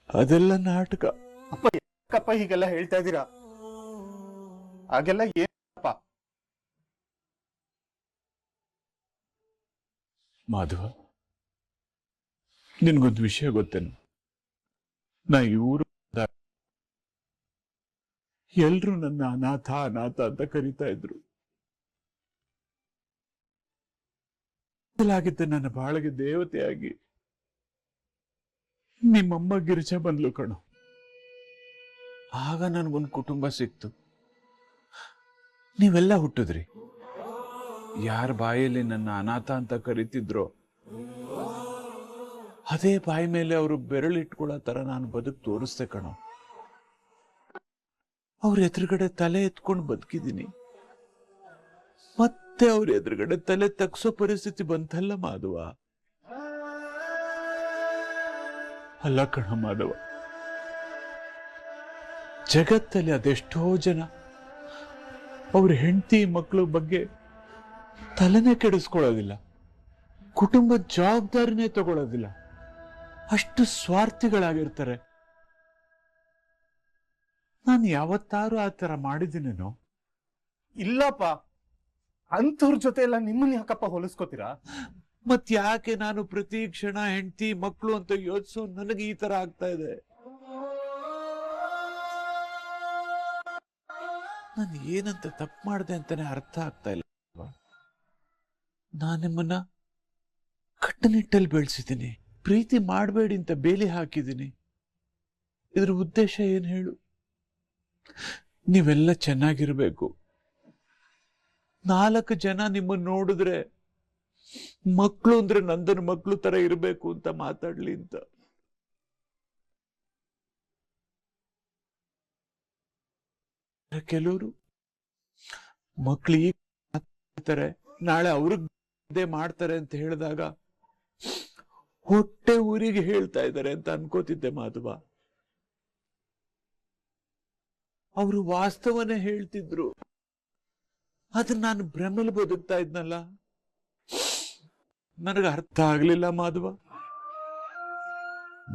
ಅದೆಲ್ಲ ನಾಟಕ. ಅಪ್ಪ ಯಾಕಪ್ಪ ಹೀಗೆಲ್ಲ ಹೇಳ್ತಾ ಇದ್ದೀರಾ? ಹಾಗೆಲ್ಲ ಏನಪ್ಪ? ಮಾಧವ, ನಿನ್ಗೊಂದು ವಿಷಯ ಗೊತ್ತೇನು? ನಾ ಇವರು ಎಲ್ರು ನನ್ನ ಅನಾಥ ಅನಾಥ ಅಂತ ಕರೀತಾ ಇದ್ರು. ನನ್ನ ಬಾಳಿಗೆ ದೇವತೆಯಾಗಿ ನಿಮ್ಮಮ್ಮ ಗಿರಿಜಾ ಬಂದ್ಲು ಕಣು. ಆಗ ನನ್ಗೊಂದು ಕುಟುಂಬ ಸಿಕ್ತು. ನೀವೆಲ್ಲ ಹುಟ್ಟಿದ್ರಿ. ಯಾರ ಬಾಯಲ್ಲಿ ನನ್ನ ಅನಾಥ ಅಂತ ಕರಿತಿದ್ರೋ ಅದೇ ಬಾಯಿ ಮೇಲೆ ಅವರು ಬೆರಳಿಟ್ಕೊಳ್ಳೋ ತರ ನಾನು ಬದುಕು ತೋರಿಸ್ದೆ ಕಣೋ. ಅವ್ರ ಎದುರುಗಡೆ ತಲೆ ಎತ್ಕೊಂಡು ಬದುಕಿದ್ದೀನಿ. ಮತ್ತೆ ಅವ್ರ ಎದುರುಗಡೆ ತಲೆ ತಗ್ಸೋ ಪರಿಸ್ಥಿತಿ ಬಂತಲ್ಲ ಮಾಧವ. ಅಲ್ಲ ಕಣ ಮಾಧವ, ಜಗತ್ತಲ್ಲಿ ಅದೆಷ್ಟೋ ಜನ ಅವ್ರ ಹೆಂಡತಿ ಮಕ್ಕಳ ಬಗ್ಗೆ ತಲೆನೇ ಕೆಡಿಸ್ಕೊಳ್ಳೋದಿಲ್ಲ, ಕುಟುಂಬದ ಜವಾಬ್ದಾರಿನೇ ತಗೊಳ್ಳೋದಿಲ್ಲ. ಅಷ್ಟು ಸ್ವಾರ್ಥಿಗಳಾಗಿರ್ತಾರೆ. ನಾನು ಯಾವತ್ತಾರು ಆ ತರ ಮಾಡಿದ್ದೀನೇನೋ? ಇಲ್ಲಪ್ಪ. ಅಂಥವ್ರ ಜೊತೆ ಎಲ್ಲ ನಿಮ್ಮನ್ನ ಯಾಕಪ್ಪ ಹೋಲಿಸ್ಕೋತೀರಾ? ಮತ್ ಯಾಕೆ ನಾನು ಪ್ರತಿ ಕ್ಷಣ ಹೆಂಡತಿ ಮಕ್ಕಳು ಅಂತ ಯೋಚಿಸೋ ನನಗೆ ಈ ತರ ಆಗ್ತಾ ಇದೆ? ನಾನು ಏನಂತ ತಪ್ಪು ಮಾಡಿದೆ ಅಂತಾನೆ ಅರ್ಥ ಆಗ್ತಾ ಇಲ್ಲ. ನಾನು ನಿಮ್ಮನ್ನ ಕಟ್ಟುನಿಟ್ಟಲ್ಲಿ ಬೆಳೆಸಿದ್ದೀನಿ, ಪ್ರೀತಿ ಮಾಡಬೇಡಿ ಅಂತ ಬೇಲಿ ಹಾಕಿದ್ದೀನಿ. ಇದ್ರ ಉದ್ದೇಶ ಏನ್ ಹೇಳು? ನೀವೆಲ್ಲ ಚೆನ್ನಾಗಿರ್ಬೇಕು, 4 ಜನ ನಿಮ್ಮನ್ನ ನೋಡಿದ್ರೆ ಮಕ್ಕಳು ಅಂದ್ರೆ ನಂದನ ಮಕ್ಕಳು ತರ ಇರಬೇಕು ಅಂತ ಮಾತಾಡ್ಲಿ ಅಂತ. ಕೆಲವರು ಮಕ್ಳು ಈಗ ಮಾತಾಡ್ತಾರೆ, ನಾಳೆ ಅವ್ರಿಗೆ ಮಾಡ್ತಾರೆ ಅಂತ ಹೇಳಿದಾಗ ಹೊಟ್ಟೆ ಊರಿಗೆ ಹೇಳ್ತಾ ಇದ್ದಾರೆ ಅಂತ ಅನ್ಕೋತಿದ್ದೆ ಮಾಧವ. ಅವರು ವಾಸ್ತವನೇ ಹೇಳ್ತಿದ್ರು, ಅದನ್ನ ನಾನು ಭ್ರಮೆಲಿ ಬದುಕ್ತಾ ಇದ್ನಲ್ಲ. ನನಗೆ ಅರ್ಥ ಆಗ್ಲಿಲ್ಲ ಮಾಧವ.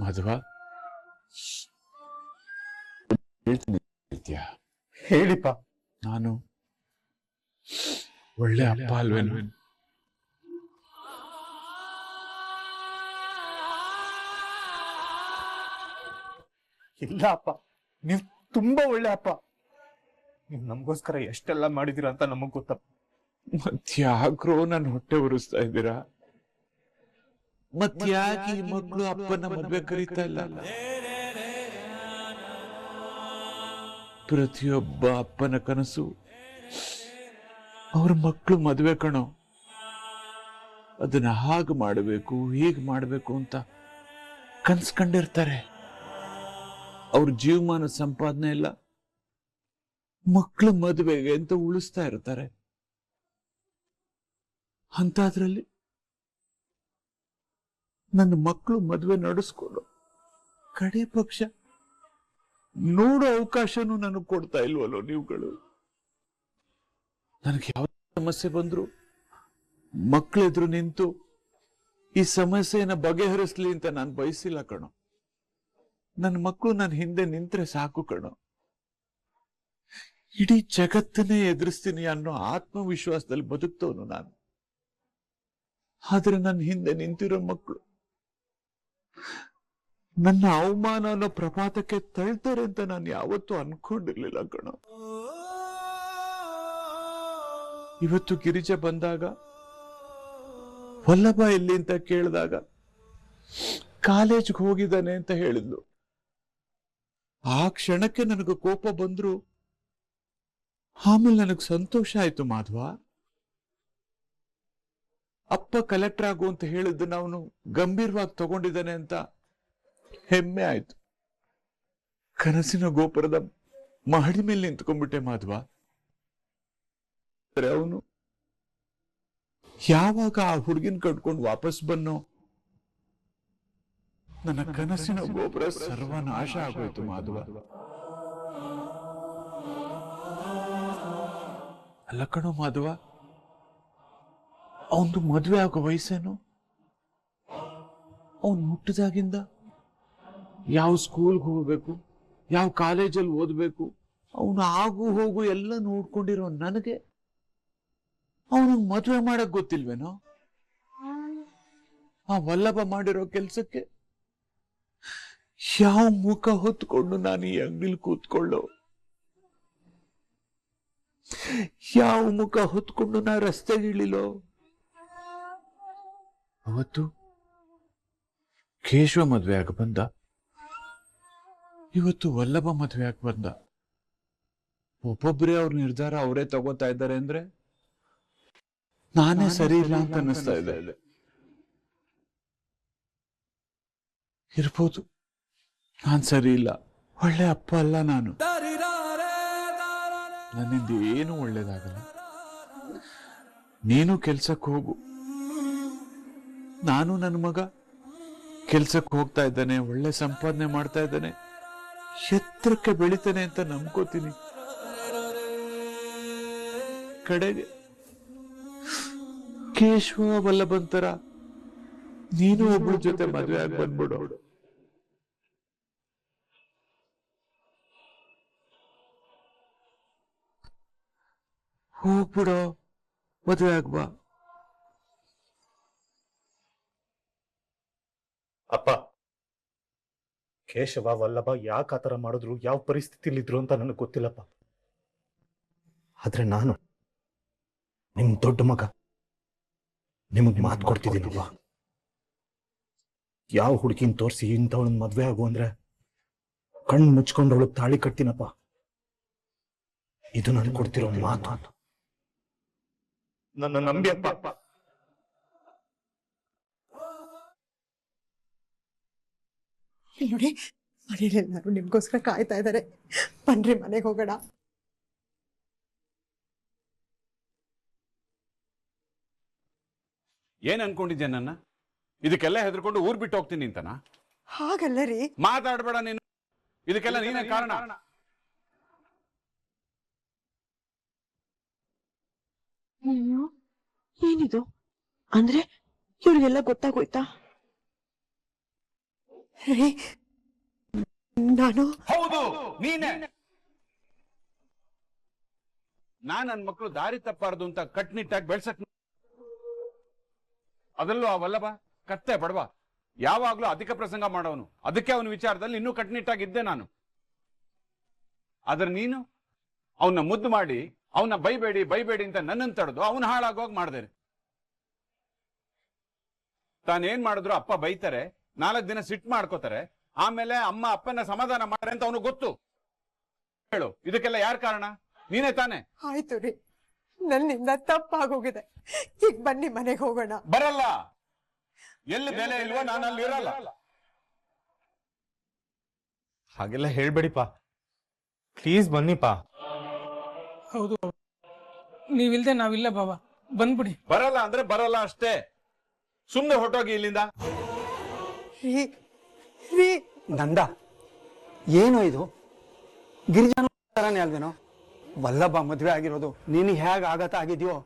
ಮಾಧವ, ಹೇಳಿಪ್ಪ. ನಾನು ಒಳ್ಳೆ ಅಪ್ಪ ಅಲ್ವೇನು? ಇಲ್ಲ ಅಪ್ಪ, ನೀವು ತುಂಬಾ ಒಳ್ಳೆ ಅಪ್ಪ. ನೀವು ನಮಗೋಸ್ಕರ ಎಷ್ಟೆಲ್ಲ ಮಾಡಿದೀರ ಅಂತ ನಮಗ್ ಗೊತ್ತಪ್ಪ. ಮತ್ಯಾಕ್ರೋ ನನ್ನ ಹೊಟ್ಟೆ ಉರಿಸ್ತಾ ಇದ್ದೀರಾ? ಮತ್ಯಾಕೆ ಈ ಮಕ್ಕಳು ಅಪ್ಪನ ಮದ್ವೆ ಕರೀತಾ ಇಲ್ಲ? ಪ್ರತಿಯೊಬ್ಬ ಅಪ್ಪನ ಕನಸು ಅವ್ರ ಮಕ್ಕಳು ಮದ್ವೆ ಕಣೋ. ಅದನ್ನ ಹಾಗೆ ಮಾಡಬೇಕು ಹೀಗೆ ಮಾಡಬೇಕು ಅಂತ ಕನ್ಸ್ಕೊಂಡಿರ್ತಾರೆ. ಅವ್ರ ಜೀವಮಾನ ಸಂಪಾದನೆ ಎಲ್ಲ ಮಕ್ಕಳು ಮದುವೆಗೆ ಅಂತ ಉಳಿಸ್ತಾ ಇರ್ತಾರೆ. ಅಂತಾದ್ರಲ್ಲಿ ನನ್ನ ಮಕ್ಕಳು ಮದುವೆ ನಡೆಸ್ಕೊಂಡು ಕಡೆ ಪಕ್ಷ ನೋಡೋ ಅವಕಾಶನೂ ನನಗೆ ಕೊಡ್ತಾ ಇಲ್ವಲ್ಲೋ ನೀವುಗಳು. ನನಗೆ ಯಾವ ಸಮಸ್ಯೆ ಬಂದ್ರು ಮಕ್ಕಳೆದ್ರು ನಿಂತು ಈ ಸಮಸ್ಯೆನ ಬಗೆಹರಿಸ್ಲಿ ಅಂತ ನಾನು ಬಯಸಿಲ್ಲ ಕಣೋ. ನನ್ನ ಮಕ್ಕಳು ನನ್ನ ಹಿಂದೆ ನಿಂತ್ರೆ ಸಾಕು ಕಣೋ. ಇಡೀ ಜಗತ್ತನ್ನೇ ಎದುರಿಸ್ತೀನಿ ಅನ್ನೋ ಆತ್ಮವಿಶ್ವಾಸದಲ್ಲಿ ಬದುಕ್ತವನು ನಾನು. ಆದ್ರೆ ನನ್ನ ಹಿಂದೆ ನಿಂತಿರೋ ಮಕ್ಕಳು ನನ್ನ ಅವಮಾನ ಅನ್ನೋ ಪ್ರಪಾತಕ್ಕೆ ತಳ್ತಾರೆ ಅಂತ ನಾನು ಯಾವತ್ತೂ ಅನ್ಕೊಂಡಿರ್ಲಿಲ್ಲ ಕಣೋ. ಇವತ್ತು ಗಿರಿಜಾ ಬಂದಾಗ ವಲ್ಲಭ ಎಲ್ಲಿ ಅಂತ ಕೇಳಿದಾಗ ಕಾಲೇಜ್ಗೆ ಹೋಗಿದ್ದಾನೆ ಅಂತ ಹೇಳಿದ್ಲು. ಆ ಕ್ಷಣಕ್ಕೆ ನನಗೆ ಕೋಪ ಬಂದ್ರು, ಆಮೇಲೆ ನನಗೆ ಸಂತೋಷ ಆಯ್ತು ಮಾಧವ. ಅಪ್ಪ ಕಲೆಕ್ಟರ್ ಆಗು ಅಂತ ಹೇಳಿದ್ದನ್ನ ಅವನು ಗಂಭೀರವಾಗಿ ತಗೊಂಡಿದ್ದಾನೆ ಅಂತ ಹೆಮ್ಮೆ ಆಯ್ತು. ಕನಸಿನ ಗೋಪುರದ ಮಹಡಿ ಮೇಲೆ ನಿಂತ್ಕೊಂಡ್ಬಿಟ್ಟೆ ಮಾಧವ. ಅವನು ಯಾವಾಗ ಆ ಹುಡುಗಿನ ಕಟ್ಕೊಂಡು ವಾಪಸ್ ಬನ್ನೋ ನನ್ನ ಕನಸಿನ ಗೋಪುರ ಸರ್ವನಾಶ ಆಗೋಯ್ತು ಮಾಧವ. ಅಲ್ಲ ಕಣೋ ಮಾಧವ, ಅವನು ಮದುವೆ ಆಗೋ ವಯಸ್ಸೇನು? ಅವನು ಹುಟ್ಟಿದಾಗಿಂದ ಯಾವ ಸ್ಕೂಲ್ಗೆ ಹೋಗ್ಬೇಕು, ಯಾವ ಕಾಲೇಜಲ್ಲಿ ಓದ್ಬೇಕು, ಅವನು ಆಗು ಹೋಗು ಎಲ್ಲ ನೋಡ್ಕೊಂಡಿರೋ ನನಗೆ ಅವನಿಗೆ ಮದುವೆ ಮಾಡಕ್ ಗೊತ್ತಿಲ್ವೇನೋ? ಆ ವಲ್ಲಭ ಮಾಡಿರೋ ಕೆಲ್ಸಕ್ಕೆ ಯಾವ ಮುಖ ಹೊತ್ಕೊಂಡು ನಾನು ಈ ಅಂಗಡಿಲಿ ಕೂತ್ಕೊಳ್ಳೋ? ಯಾವ ಮುಖ ಹೊತ್ಕೊಂಡು ನಾ ರಸ್ತೆಗಿಳಿಲೋ? ಅವತ್ತು ಕೇಶವ ಮದ್ವೆ ಆಗ ಬಂದ, ಇವತ್ತು ವಲ್ಲಭ ಮದ್ವೆ ಆಗ ಬಂದ. ಒಬ್ಬೊಬ್ಬರೇ ಅವ್ರ ನಿರ್ಧಾರ ಅವರೇ ತಗೋತಾ ಇದ್ದಾರೆ ಅಂದ್ರೆ ನಾನೇ ಸರಿ ಇಲ್ಲ ಅಂತ ಅನ್ನಿಸ್ತಾ ಇದೆ. ಇರ್ಬೋದು, ನಾನ್ ಸರಿ ಇಲ್ಲ, ಒಳ್ಳೆ ಅಪ್ಪ ಅಲ್ಲ ನಾನು. ನನ್ನಿಂದ ಏನು ಒಳ್ಳೇದಾಗಲ್ಲ. ನೀನು ಕೆಲ್ಸಕ್ಕೆ ಹೋಗು, ನಾನು ನನ್ನ ಮಗ ಕೆಲ್ಸಕ್ಕೆ ಹೋಗ್ತಾ ಇದ್ದಾನೆ, ಒಳ್ಳೆ ಸಂಪಾದನೆ ಮಾಡ್ತಾ ಇದ್ದಾನೆ, ಎತ್ತರಕ್ಕೆ ಬೆಳಿತಾನೆ ಅಂತ ನಂಬ್ಕೋತೀನಿ. ಕಡೆಗೆ ಕೇಶವ ವಲ್ಲಭಂತರ ನೀನು ಒಬ್ಳ ಜೊತೆ ಮದುವೆ ಆಗಿ ಬಂದ್ಬಿಡು. ಹೋಗ್ಬಿಡೋ, ಮದುವೆ ಆಗ್ಬಾ. ಅಪ್ಪ, ಕೇಶವ ವಲ್ಲಭ ಯಾಕೆ ಆತರ ಮಾಡಿದ್ರು, ಯಾವ ಪರಿಸ್ಥಿತಿಲಿದ್ರು ಅಂತ ನನಗೆ ಗೊತ್ತಿಲ್ಲಪ್ಪ. ಆದ್ರೆ ನಾನು ನಿಮ್ ದೊಡ್ಡ ಮಗ, ನಿಮಗ್ ಮಾತು ಕೊಡ್ತಿದ್ದೀನಪ್ಪ. ಯಾವ ಹುಡುಗಿನ ತೋರಿಸಿ ಇಂಥವಳನ್ನ ಮದ್ವೆ ಆಗು ಅಂದ್ರೆ ಕಣ್ಣು ಮುಚ್ಕೊಂಡು ಅವಳು ತಾಳಿ ಕಟ್ತೀನಪ್ಪ. ಇದು ನನ್ ಕೊಡ್ತಿರೋ ಮಾತು. ನನ್ನ ನಂಬಿ ಅಪ್ಪ. ನೋಡಿ, ಮನೇಲೆಲ್ಲರೂ ನಿಮ್ಗೋಸ್ಕರ ಕಾಯ್ತಾ ಇದ್ದಾರೆ. ಬನ್ರಿ, ಮನೆಗೆ ಹೋಗೋಣ. ಏನ್ ಅನ್ಕೊಂಡಿದ್ಯಾ ನನ್ನ? ಇದಕ್ಕೆಲ್ಲ ಹೆದರ್ಕೊಂಡು ಊರ್ ಬಿಟ್ಟು ಹೋಗ್ತೀನಿ ಅಂತನಾ? ಹಾಗಲ್ಲ ರೀ. ಮಾತಾಡ್ಬೇಡ ನೀನು. ಇದಕ್ಕೆಲ್ಲ ನೀನೇ ಕಾರಣ. ಅಯ್ಯೋ, ಏನಿದು? ಅಂದ್ರೆ ಇವ್ರಿಗೆಲ್ಲ ಗೊತ್ತಾಗೋಯ್ತಾ? ರೀ, ನಾನು ಹೌದು, ನೀನೇ. ನನ್ ಮಕ್ಕಳು ದಾರಿ ತಪ್ಪಾರ್ದು ಅಂತ ಕಟ್ನಿಟ್ಟಾಗಿ ಬೆಳ್ಸಕ್, ಅದರಲ್ಲೂ ಆ ವಲ್ಲಭ ಕತ್ತೆ ಬಡವ, ಯಾವಾಗ್ಲೂ ಅಧಿಕ ಪ್ರಸಂಗ ಮಾಡೋನು. ಅದಕ್ಕೆ ಅವನ ವಿಚಾರದಲ್ಲಿ ಇನ್ನೂ ಕಟ್ನಿಟ್ಟಾಗಿದ್ದೆ ನಾನು. ಆದ್ರೆ ನೀನು ಅವನ್ನ ಮುದ್ದು ಮಾಡಿ ಅವನ್ನ ಬೈಬೇಡಿ ಬೈಬೇಡಿ ಅಂತ ನನ್ನನ್ನು ತಡೆದು ಅವನು ಹಾಳಾಗೋಗ್ ಮಾಡ್ದೇನೆ. ತಾನೇನ್ ಮಾಡಿದ್ರು ಅಪ್ಪ ಬೈತಾರೆ, 4 ದಿನ ಸಿಟ್ಟು ಮಾಡ್ಕೋತಾರೆ, ಆಮೇಲೆ ಅಮ್ಮ ಅಪ್ಪನ ಸಮಾಧಾನ ಮಾಡ್ರೆ ಅಂತ ಅವನು ಗೊತ್ತು. ಹೇಳು, ಇದಕ್ಕೆಲ್ಲ ಯಾರ ಕಾರಣ? ನೀನೇ ತಾನೆ? ಆಯ್ತು ರೀ, ನನ್ನಿಂದ ತಪ್ಪಾಗೋಗಿದೆ. ಈಗ ಬನ್ನಿ, ಮನೆಗೆ ಹೋಗೋಣ. ಬರಲ್ಲ. ಎಲ್ಲಿ ಬೆಲೆ ಇಲ್ವೋ ನಾನು ಅಲ್ಲಿ ಇರಲ್ಲ. ಹಾಗೆಲ್ಲ ಹೇಳ್ಬೇಡಿಪ್ಪ, ಪ್ಲೀಸ್ ಬನ್ನಿಪ್ಪ. ಹೌದು, ನೀವಿಲ್ದೆ ನಾವಿಲ್ಲ ಬಾಬಾ, ಬಂದ್ಬಿಡಿ. ಬರಲ್ಲ ಅಂದ್ರೆ ಬರಲ್ಲ ಅಷ್ಟೇ. ಸುಮ್ನೆ ಹೊಟ್ಟೋಗಿ ಇಲ್ಲಿಂದ. ರೀ ರೀ ನಂದ, ಏನು ಇದು? ಗಿರಿಜನ ತರಾನೇ ಅಲ್ವೇನೋ? ವಲ್ಲಭ ಮದುವೆ ಆಗಿರೋದು ನೀನು ಹೇಗೆ ಆಘಾತ ಆಗಿದೆಯೋ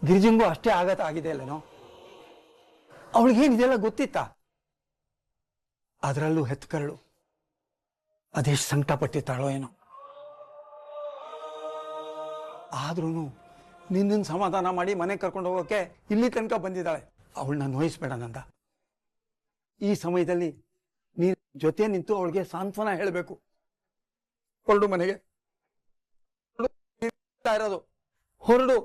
ಗಿರಿಜಂಗೂ ಅಷ್ಟೇ ಆಘಾತ ಆಗಿದೆ ಅಲ್ಲೇನೋ? ಅವಳಿಗೇನಿದೆಲ್ಲ ಗೊತ್ತಿತ್ತ? ಅದರಲ್ಲೂ ಹೆತ್ಕರಳು ಅದೆಷ್ಟು ಸಂಕಟ ಪಟ್ಟಿರ್ತಾಳೋ ಏನೋ. ಆದ್ರೂ ನಿನ್ನನ್ನು ಸಮಾಧಾನ ಮಾಡಿ ಮನೆಗೆ ಕರ್ಕೊಂಡು ಹೋಗೋಕೆ ಇಲ್ಲಿ ತನಕ ಬಂದಿದ್ದಾಳೆ. ಅವಳನ್ನ ನೋಯಿಸ್ಬೇಡ ನಂದ. ಈ ಸಮಯದಲ್ಲಿ ನೀನು ಜೊತೆ ನಿಂತು ಅವಳಿಗೆ ಸಾಂತ್ವನ ಹೇಳಬೇಕು. ಹೊರಡು ಮನೆಗೆ, ಇರೋದು ಹೊರಡು.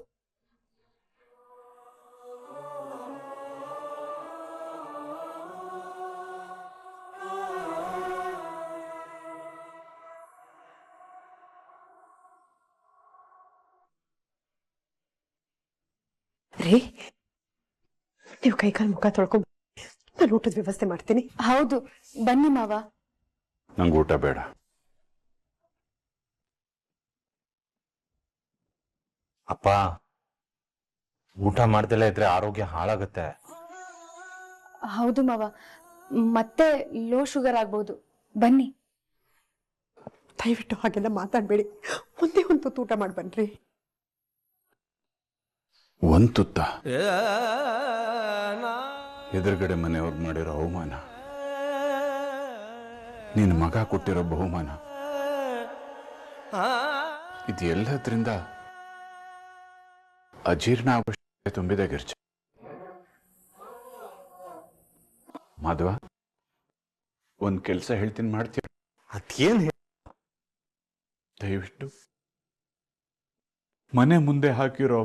ರೀ, ನೀವು ಕೈಕಾಲು ಮುಖ ತೊಳ್ಕೊಂಡು ನಾನು ಊಟದ ವ್ಯವಸ್ಥೆ ಮಾಡ್ತೀನಿ. ಹೌದು, ಬನ್ನಿ ಮಾವ. ನಂಗೆ ಊಟ ಬೇಡ. ಅಪ್ಪ, ಊಟ ಮಾಡ್ದಲೇ ಇದ್ರೆ ಆರೋಗ್ಯ ಹಾಳಾಗುತ್ತೆ. ಹೌದು ಮಾವ, ಮತ್ತೆ ಲೋ ಶುಗರ್ ಆಗ್ಬೋದು. ಬನ್ನಿ. ದಯವಿಟ್ಟು ಹಾಗೆಲ್ಲ ಮಾತಾಡ್ಬೇಡಿ. ಒಂದೇ ಒಂದು ಊಟ ಮಾಡಿ ಬನ್ರಿ. ಒಂದ್ ತುತ್ತ ಎದುರುಗಡೆ ಮನೆಯವ್ರು ಮಾಡಿರೋ ಅವಮಾನ, ನಿನ್ನ ಮಗ ಕೊಟ್ಟಿರೋ ಬಹುಮಾನ, ಇದೆಲ್ಲದ್ರಿಂದ ಅಜೀರ್ಣ ಅವಶ್ಯಕತೆ ತುಂಬಿದೆ ಗಿರ್ಜ. ಮಾಧವ, ಒಂದ್ ಕೆಲ್ಸ ಹೇಳ್ತೀನಿ, ಮಾಡ್ತೀಯ? ಅದೇನ್ ದಯವಿಟ್ಟು ಮನೆ ಮುಂದೆ ಹಾಕಿರೋ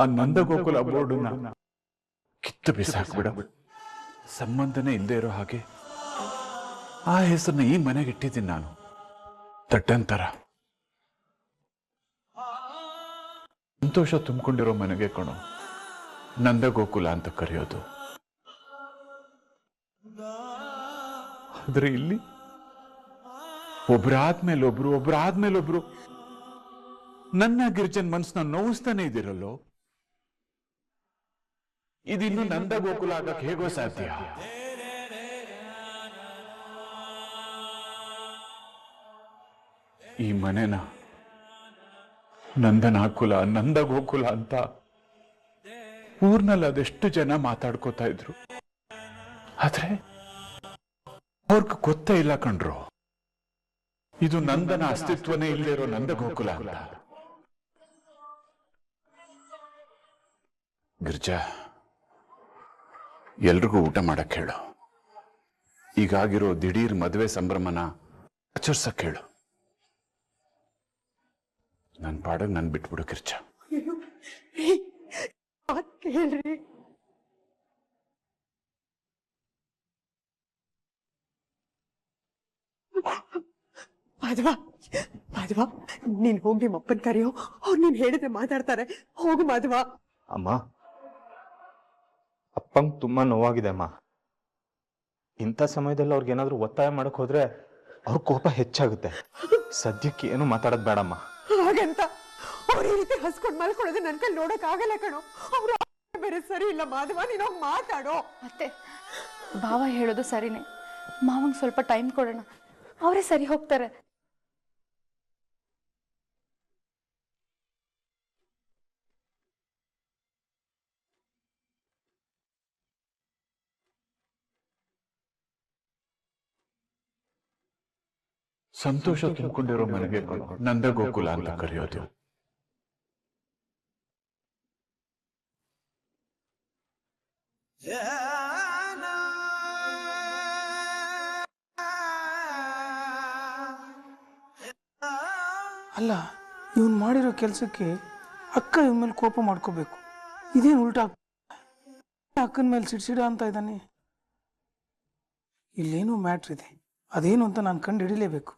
ಆ ನಂದಗೋಕುಲ ಬೋರ್ಡನ್ನ ಕಿತ್ತು ಬಿಸಾಕ್ಬಿಡ. ಸಂಬಂಧನೇ ಇಲ್ಲದೆ ಇರೋ ಹಾಗೆ ಆ ಹೆಸರನ್ನ ಈ ಮನೆಗೆ ಇಟ್ಟಿದ್ದೀನಿ ನಾನು, ತಟ್ಟಂತರ. ಸಂತೋಷ ತುಂಬಿಕೊಂಡಿರೋ ಮನೆಗೆ ಕಣೋ ನಂದಗೋಕುಲ ಅಂತ ಕರೆಯೋದು. ಆದ್ರೆ ಇಲ್ಲಿ ಒಬ್ರಾದ್ಮೇಲೊಬ್ರು ನನ್ನ ಗಿರ್ಜನ್ ಮನ್ಸನ್ನ ನೋವಿಸ್ತಾನೆ ಇದಿರಲ್ಲೋ. ಇದಿನ್ನು ನಂದಗೋಕುಲ ಆಗಕ್ಕೆ ಹೇಗೋ ಸಾಧ್ಯ? ಈ ಮನೆನ ನಂದನಾಕುಲ, ನಂದಗೋಕುಲ ಅಂತ ಊರ್ನಲ್ಲಿ ಅದೆಷ್ಟು ಜನ ಮಾತಾಡ್ಕೋತಾ ಇದ್ರು. ಆದ್ರೆ ಅವ್ರಿಗೆ ಗೊತ್ತೇ ಇಲ್ಲ ಕಣ್ರು, ಇದು ನಂದನ ಅಸ್ತಿತ್ವನೇ ಇಲ್ಲದೆ ಇರೋ ನಂದಗೋಕುಲ ಅಂತ. ಗಿರ್ಜಾ, ಎಲ್ರಿಗೂ ಊಟ ಮಾಡಕ್ ಹೇಳು. ಈಗಾಗಿರೋ ದಿಢೀರ್ ಮದುವೆ ಸಂಭ್ರಮನ ಆಚರಿಸಕ್ ಹೇಳು. ನನ್ ಪಾಡಗ್ ನನ್ ಬಿಟ್ಬಿಡು ಗಿರ್ಜಾ. ಹೇಳ್ರಿ, ಮಾಧವ, ನೀನ್ ಹೋಗಿ ನಿಮ್ಮ ಅಪ್ಪನ್ ಕರೆಯೋ. ಅವ್ರು ನೀನ್ ಹೇಳಿದ್ರೆ ಮಾತಾಡ್ತಾರೆ. ಹೋಗು ಮಾಧವ. ಅಮ್ಮ, ಅಪ್ಪಂಗ್ ತುಂಬಾ ನೋವಾಗಿದೆ ಅಮ್ಮ. ಇಂಥ ಸಮಯದಲ್ಲಿ ಅವ್ರಿಗೇನಾದ್ರೂ ಒತ್ತಾಯ ಮಾಡಕ್ ಹೋದ್ರೆ ಅವ್ರ ಕೋಪ ಹೆಚ್ಚಾಗುತ್ತೆ. ಸದ್ಯಕ್ಕೆ ಏನು ಮಾತಾಡೋದ್ ಬೇಡಮ್ಮ. ಹಾಗಂತ ಅವ್ರ ಈ ರೀತಿ ಹಸ್ಕೊಂಡ್ ಮಲ್ಕೊಳ್ಳೋದು ನನ್ ಕೈ ನೋಡಕ್ ಆಗಲ್ಲ ಕಣೋ. ಅವ್ರ ಬೇರೆ ಸರಿ ಇಲ್ಲ ಮಾಧವ, ನೀನ್ ಹೋಗಿ ಮಾತಾಡೋ. ಅತ್ತೆ, ಭಾವ ಹೇಳೋದು ಸರಿನೇ. ಮಾವಂಗ್ ಸ್ವಲ್ಪ ಟೈಮ್ ಕೊಡೋಣ, ಅವರೇ ಸರಿ ಹೋಗ್ತಾರೆ. ಸಂತೋಷ ತುಂಬಿಕೊಂಡಿರೋ ಮನೆಗೆ ನಂದಗೋಕುಲ ಅಂತ ಕರೆಯೋದು. ಅಲ್ಲ, ಇವನ್ ಮಾಡಿರೋ ಕೆಲ್ಸಕ್ಕೆ ಅಕ್ಕ ಇವನ್ ಮೇಲೆ ಕೋಪ ಮಾಡ್ಕೋಬೇಕು. ಇದೇನು ಉಲ್ಟಾ ಅಕ್ಕನ ಮೇಲೆ ಸಿಡ್ಸಿಡ ಅಂತ ಇದ್ದಾನೆ. ಇಲ್ಲೇನೋ ಮ್ಯಾಟ್ರ್ ಇದೆ. ಅದೇನು ಅಂತ ನಾನು ಕಂಡು ಹಿಡಿಲೇಬೇಕು.